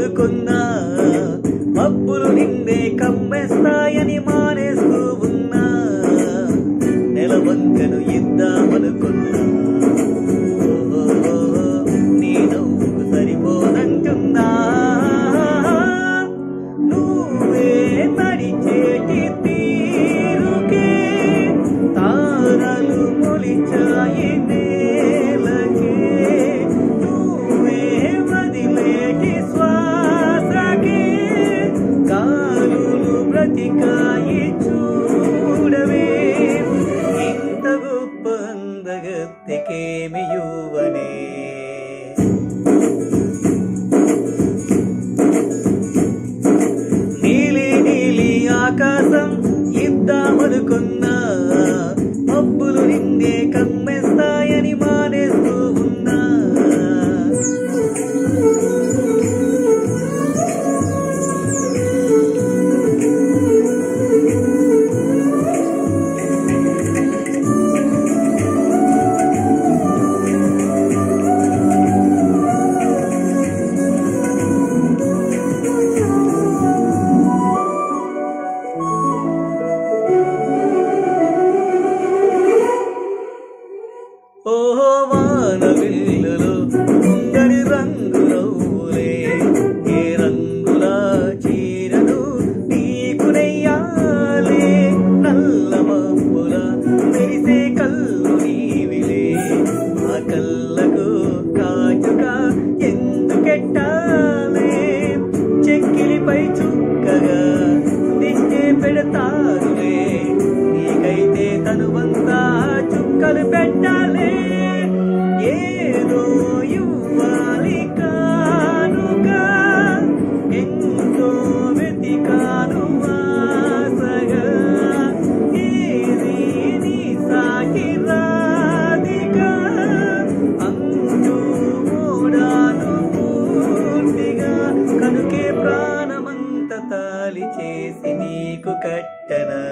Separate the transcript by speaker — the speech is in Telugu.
Speaker 1: అనుకున్నా, మబ్బులు నిన్నే కమ్మేస్తాయని మానేస్తూ ఉన్నా, నెలవంకను ఇద్దామనుకున్నా, నీ నవ్వుకు సరిపోనంటున్నా, నువ్వే నడిచేటి తీరుకే తారలు మొలిచాయి నేలకే, నువ్వే వదిలేటి శ్వాసకే గాలులు బ్రతికాయి చూడవే, ఇంత గొప్ప అందగత్తెకేమి యువనే. నీలి నీలి ఆకాశం ఇద్దామనుకున్నా, మబ్బులు నిన్నే కమ్మేస్తాయని మానేస్తూ ఉన్నా, ఓహో వానవిల్లులో ఉంగడి రంగు నవ్వులే, ఏ రంగుల చీరను నీకు నెయ్యాలే, నల్ల మబ్బుల మెరిసే కళ్ళు నీవిలే, ఆ కళ్ళకు కాటుక ఎందుకెట్టాలే, చెక్కిలిపై చుక్కగా దిష్టే పెడతారులే, నీకైతే తనువంతా చుక్కలు పెట్టాలే, ఏదో ఇవ్వాలి కానుగా ఎంతో వెతికాను ఆశగా, ఏది నీ సాటి రాధిగా అంటూ ఓడాను పూర్తిగా, కనుకే ప్రాణమంత తాలి చేసి నీకు కట్టనా.